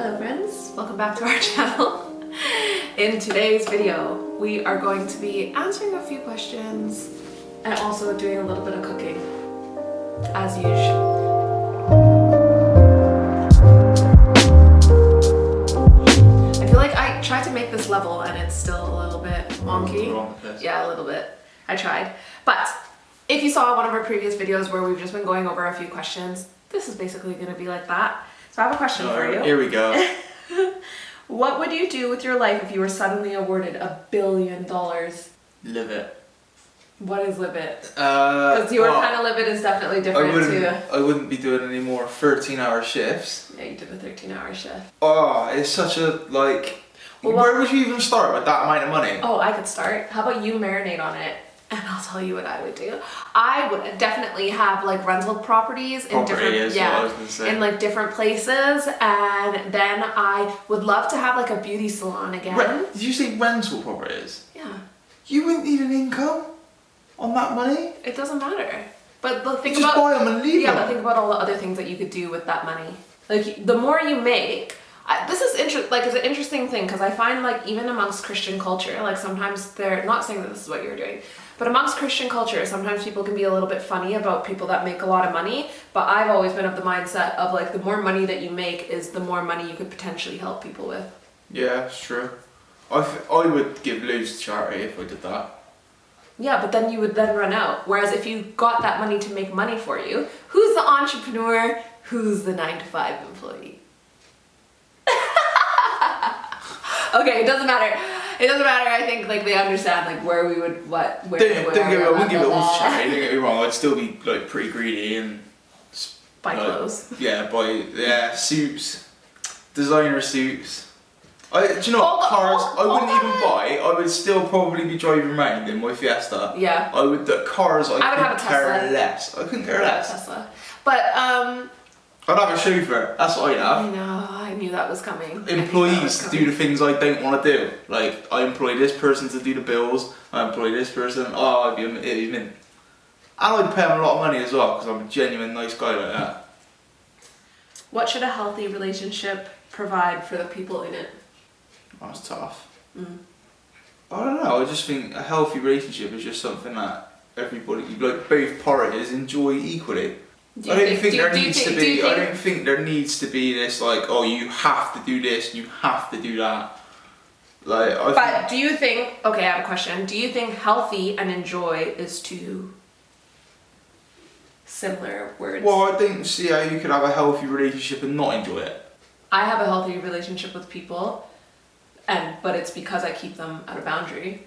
Hello friends, welcome back to our channel. In today's video, we are going to be answering a few questions and also doing a little bit of cooking, as usual. I feel like I tried to make this level and it's still a little bit wonky. Yeah, a little bit. I tried. But if you saw one of our previous videos where we've just been going over a few questions, this is basically going to be like that. So I have a question for you. Here we go. What would you do with your life if you were suddenly awarded $1 billion? Live it. What is live it? Because your kind of live it is definitely different too. I wouldn't be doing any more 13-hour shifts. Yeah, you did a 13-hour shift. Oh, it's such a, like, well, where would you even start with that amount of money? Oh, I could start. How about you marinate on it? And I'll tell you what I would do. I would definitely have like rental properties in in like different places, and then I would love to have like a beauty salon again. Did you say rental properties? Yeah. You wouldn't need an income on that money? It doesn't matter. But think just about buy them and leave them. but think about all the other things that you could do with that money. Like the more you make. This is it's an interesting thing because I find like even amongst Christian culture, like sometimes they're not saying that this is what you're doing, but amongst Christian culture, sometimes people can be a little bit funny about people that make a lot of money. But I've always been of the mindset of like the more money that you make is the more money you could potentially help people with. Yeah, it's true. I would give loads to charity if I did that. Yeah, but then you would then run out. Whereas if you got that money to make money for you, who's the entrepreneur? Who's the 9-to-5 employee? Okay, it doesn't matter. It doesn't matter. I think like they understand like where we would I wouldn't give it all to charity. Don't get me wrong. I'd still be like pretty greedy and buy clothes. Yeah, buy suits, designer suits. Do you know what? Cars? I wouldn't even buy. I would still probably be driving around in my Fiesta. Yeah. I would. The cars. I would have a Tesla. Care less. I couldn't care less. Tesla. But I'd have a chauffeur. That's what I'd have. I know. I knew that was coming. Employees to do the things I don't want to do. Like I employ this person to do the bills. I employ this person. Oh, it'd be mint. And I'd pay them a lot of money as well because I'm a genuine nice guy like that. What should a healthy relationship provide for the people in it? That's tough. I don't know. I just think a healthy relationship is just something that everybody, like both parties, enjoy equally. I don't think there needs to be this like, oh, you have to do this, you have to do that. Like, do you think? Okay, I have a question. Do you think healthy and enjoy is two similar words? Well, I think see how you could have a healthy relationship and not enjoy it. I have a healthy relationship with people, but it's because I keep them at a boundary.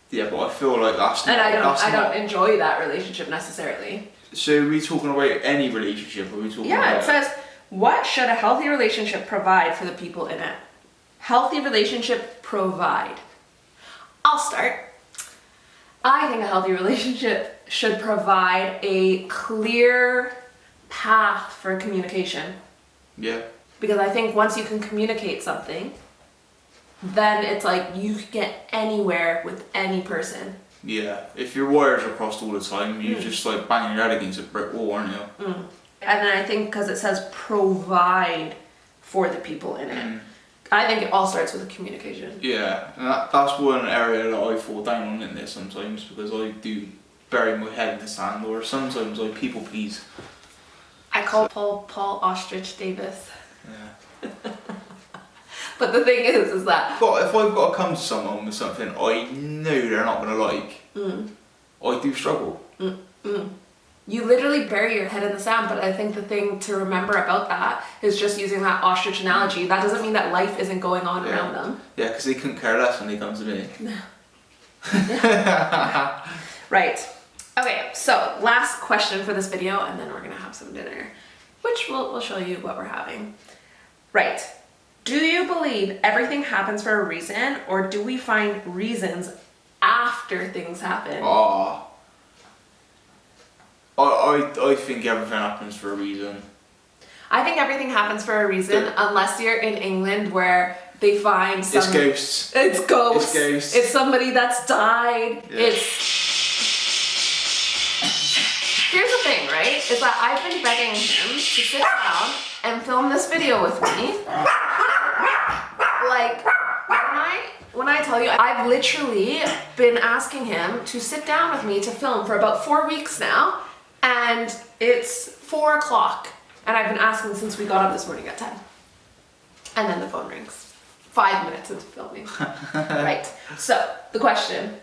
Yeah, but I feel like that's not. And I don't enjoy that relationship necessarily. So are we talking about any relationship? Or are we talking about... it says, what should a healthy relationship provide for the people in it? Healthy relationship provide. I'll start. I think a healthy relationship should provide a clear path for communication. Yeah. Because I think once you can communicate something, then it's like you can get anywhere with any person. Yeah, if your wires are crossed all the time, you're just like banging your head against a brick wall, aren't you? And then I think because it says provide for the people in it, I think it all starts with communication. Yeah, and that's one area that I fall down on in this sometimes because I do bury my head in the sand, or sometimes I people please. I call Paul Ostrich Davis. Yeah. But the thing is that... But if I've got to come to someone with something I know they're not going to like, I do struggle. You literally bury your head in the sand, but I think the thing to remember about that is just using that ostrich analogy. That doesn't mean that life isn't going on around them. Yeah, because they couldn't care less when they come to me. Right. Okay, so last question for this video, and then we're going to have some dinner, which we'll show you what we're having. Right. Do you believe everything happens for a reason, or do we find reasons after things happen? I think everything happens for a reason. I think everything happens for a reason, unless you're in England where they find some... It's ghosts. It's ghosts. It's ghosts. It's somebody that's died. Yeah. Here's the thing, right? Is that I've been begging him to sit down and film this video with me. Like, when I tell you, I've literally been asking him to sit down with me to film for about 4 weeks now, and it's 4 o'clock, and I've been asking since we got up this morning at 10. And then the phone rings. 5 minutes into filming. Right. So, the question.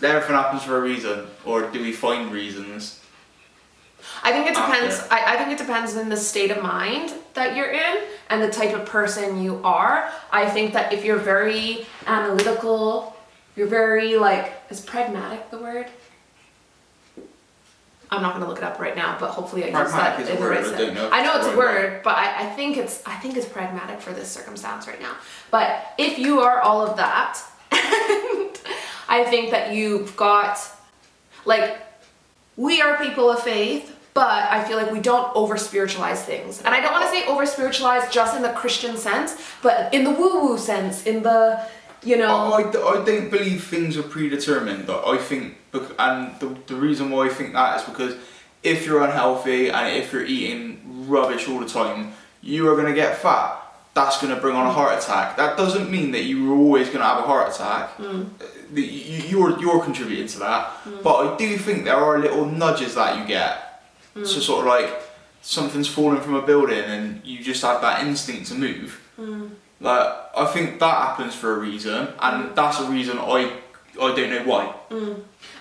Everything happens for a reason, or do we find reasons? I think it depends. I think it depends on the state of mind that you're in and the type of person you are. I think that if you're very analytical, you're very is pragmatic the word? I'm not going to look it up right now, but hopefully I use that in the right sense. I know it's a word, but I think it's pragmatic for this circumstance right now. But if you are all of that, I think that you've got we are people of faith, but I feel like we don't over-spiritualize things. And I don't want to say over-spiritualize just in the Christian sense, but in the woo-woo sense, in the, I don't believe things are predetermined. I think, and the reason why I think that is because if you're unhealthy and if you're eating rubbish all the time, you are going to get fat. That's going to bring on a heart attack. That doesn't mean that you're always going to have a heart attack. You're contributing to that. But I do think there are little nudges that you get. So sort of something's falling from a building and you just have that instinct to move. I think that happens for a reason, and that's a reason I don't know why.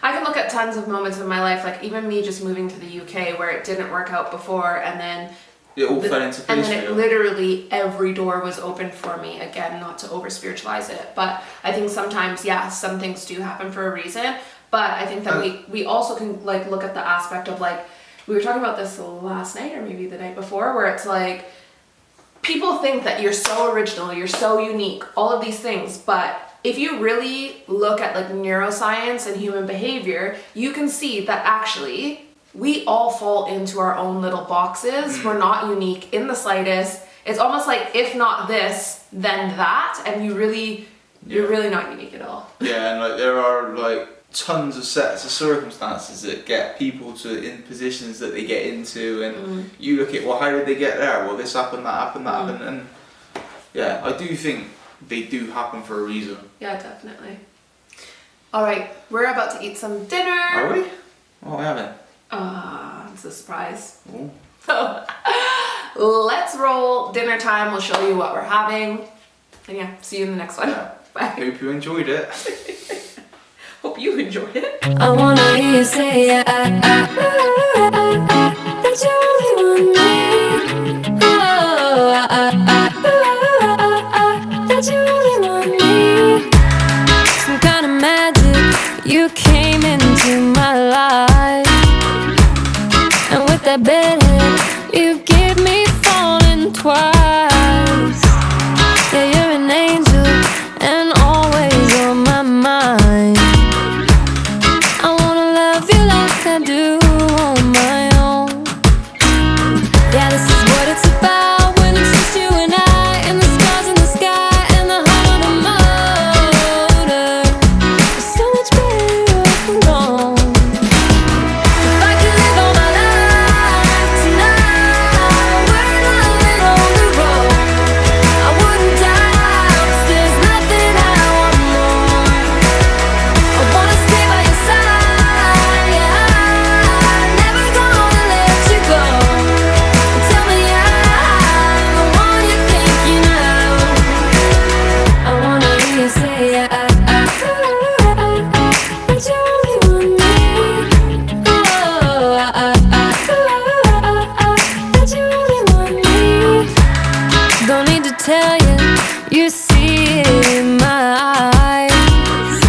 I can look at tons of moments in my life, like even me just moving to the UK where it didn't work out before, and then it all fell into place. And then it literally every door was open for me. Again, not to over spiritualize it, but I think sometimes, some things do happen for a reason. But I think that we also can look at the aspect of we were talking about this last night or maybe the night before, where it's people think that you're so original, you're so unique, all of these things, but if you really look at neuroscience and human behavior, you can see that actually we all fall into our own little boxes. We're not unique in the slightest. It's almost like if not this, then that, and you're really not unique at all. Yeah, and there are tons of sets of circumstances that get people in positions that they get into, and you look at, well, how did they get there? Well, this happened, that happened, that happened, and I do think they do happen for a reason. Yeah, definitely. All right, we're about to eat some dinner. Are we? What are we having? It's a surprise. Ooh. So, let's roll dinner time. We'll show you what we're having. And see you in the next one. Yeah. Bye. Hope you enjoyed it. Hope you enjoyed it. I wanna hear you say that you only want me. That you only want me. Some kind of magic, you came into my life, and with that bedhead, you give me falling twice. Yeah, you're an angel and always on my mind. I wanna love you like I do on my own. Yeah, this is what it's about when it's just you and I, and the stars in the sky and the heart on the motor. It's so much better off alone. If I could live all my life tonight, we're loving on the road, I wouldn't die, 'cause there's nothing I want more. I wanna stay by your side, never gonna let you go. Tell me I'm the one you're thinking of. I wanna hear you say that you only want me. That you only want me. Don't need to tell you, you see it in my eyes.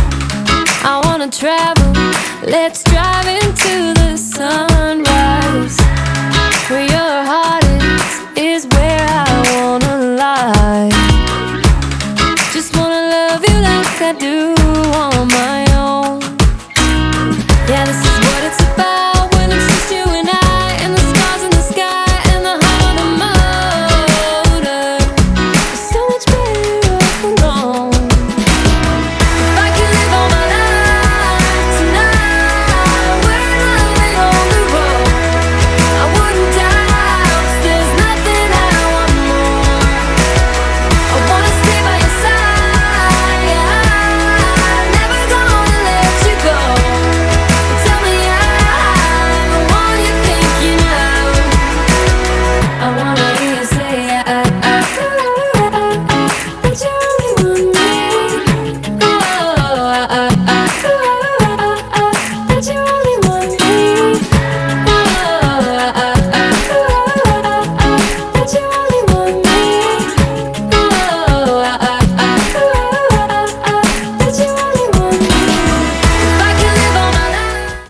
I wanna travel, let's